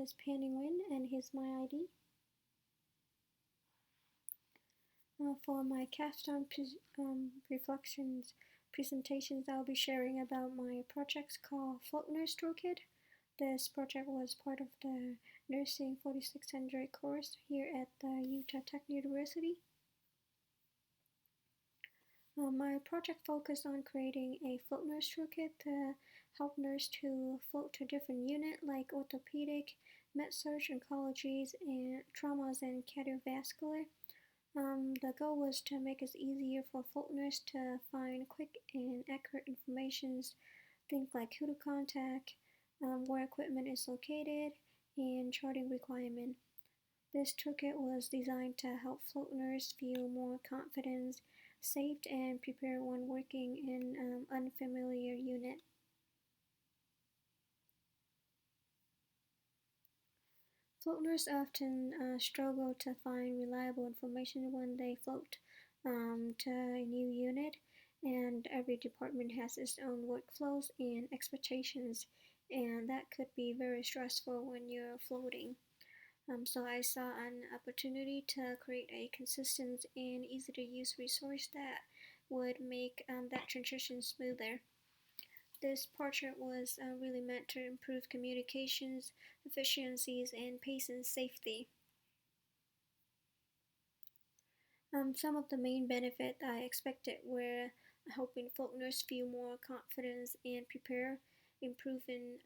is Panning Win, and here's my ID. For my Capstone reflections presentations, I'll be sharing about my project called Fall2025 Toolkit. This project was part of the Nursing 4600 course here at the Utah Tech University. My project focused on creating a Fall2025 toolkit to help nurse to float to different units like orthopedic, med-surg, oncologies, and traumas and cardiovascular. The goal was to make it easier for Fall2025 to find quick and accurate information, things like who to contact, where equipment is located, and charting requirement. This toolkit was designed to help Fall2025 feel more confident, safe, and prepared when working in unfamiliar unit. Floaters often struggle to find reliable information when they float to a new unit, and every department has its own workflows and expectations, and that could be very stressful when you're floating. So I saw an opportunity to create a consistent and easy to use resource that would make that transition smoother. This project was really meant to improve communications, efficiencies, and patient safety. Some of the main benefits I expected were helping Fall2025 feel more confident and prepared, improving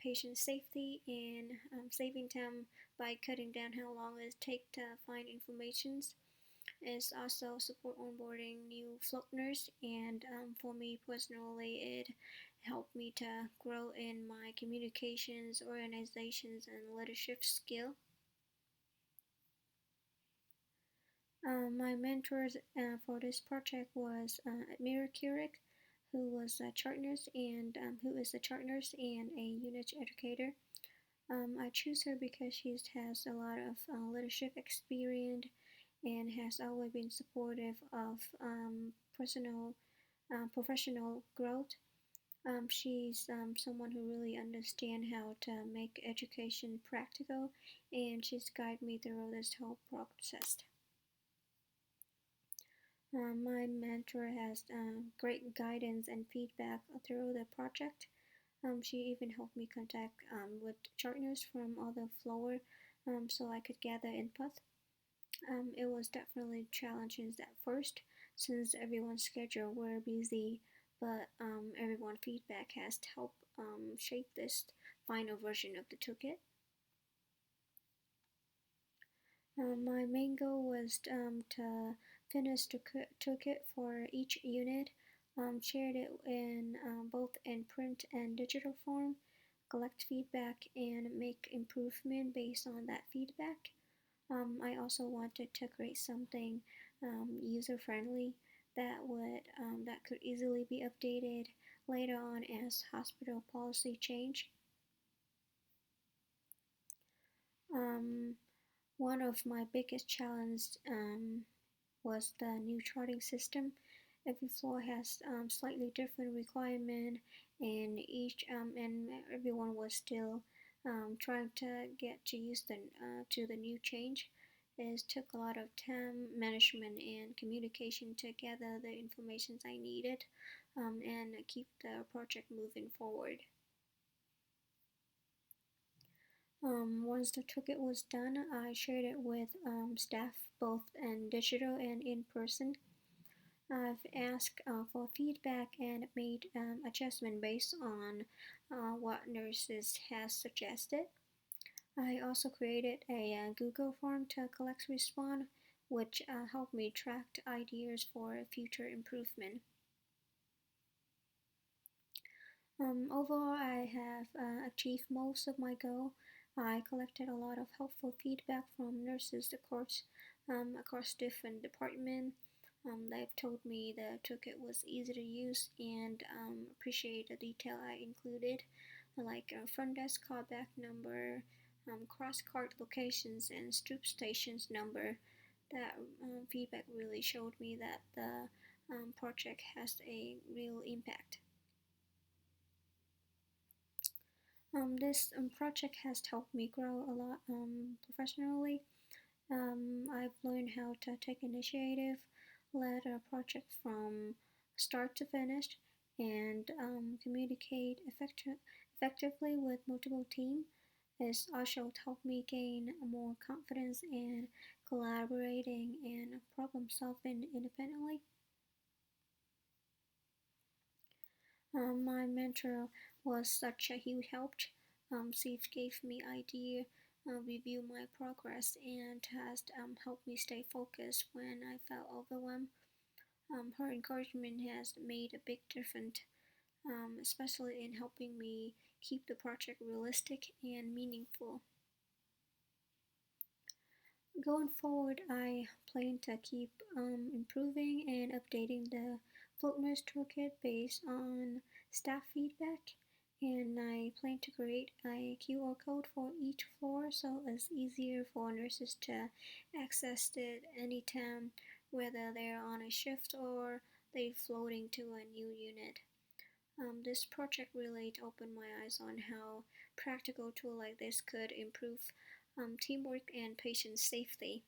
patient safety, and saving time by cutting down how long it takes to find information. It's also support onboarding new Fall2025, and for me personally, it helped me to grow in my communications, organizations, and leadership skill. My mentors for this project was Mira Keurig, who was a chart nurse and who is a chart nurse and a unit educator. I choose her because she has a lot of leadership experience and has always been supportive of professional growth. She's someone who really understands how to make education practical, and she's guided me through this whole process. My mentor has great guidance and feedback through the project. She even helped me contact with partners from other floor so I could gather input. It was definitely challenging at first since everyone's schedule were busy, but everyone's feedback has helped shape this final version of the toolkit. My main goal was to finish the toolkit for each unit, shared it in both in print and digital form, collect feedback, and make improvement based on that feedback. I also wanted to create something user-friendly that could easily be updated later on as hospital policy change. One of my biggest challenges was the new charting system. Every floor has slightly different requirement, and everyone was still trying to get to use to the new change. It took a lot of time, management, and communication to gather the information I needed and keep the project moving forward. Once the toolkit was done, I shared it with staff both in digital and in person. I've asked for feedback and made adjustment based on what nurses has suggested. I also created a Google form to collect response, which helped me track ideas for future improvement. Overall, I have achieved most of my goal. I collected a lot of helpful feedback from nurses across different departments. They've told me the toolkit was easy to use and appreciate the detail I included, like front desk callback number, cross-cart locations, and stroop stations number. That feedback really showed me that the project has a real impact. This project has helped me grow a lot professionally. I've learned how to take initiative, lead a project from start to finish, and communicate effectively with multiple teams. This also helped me gain more confidence in collaborating and problem solving independently. My mentor was such a huge help. Steve gave me idea, review my progress, and has helped me stay focused when I felt overwhelmed. Her encouragement has made a big difference, especially in helping me keep the project realistic and meaningful. Going forward, I plan to keep improving and updating the Floatness Toolkit based on staff feedback. And I plan to create a QR code for each floor so it's easier for nurses to access it anytime, whether they're on a shift or they're floating to a new unit. This project really opened my eyes on how practical tool like this could improve teamwork and patient safety.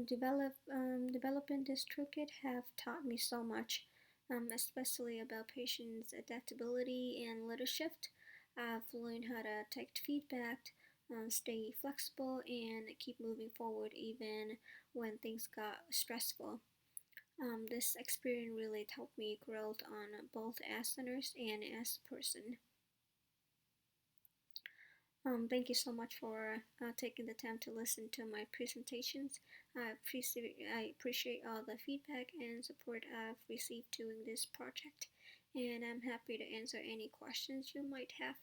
Developing this toolkit have taught me so much, especially about patients' adaptability and leadership. I've learned how to take feedback, stay flexible, and keep moving forward even when things got stressful. This experience really helped me grow on both as a nurse and as a person. Thank you so much for taking the time to listen to my presentations. I appreciate all the feedback and support I've received during this project, and I'm happy to answer any questions you might have.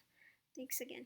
Thanks again.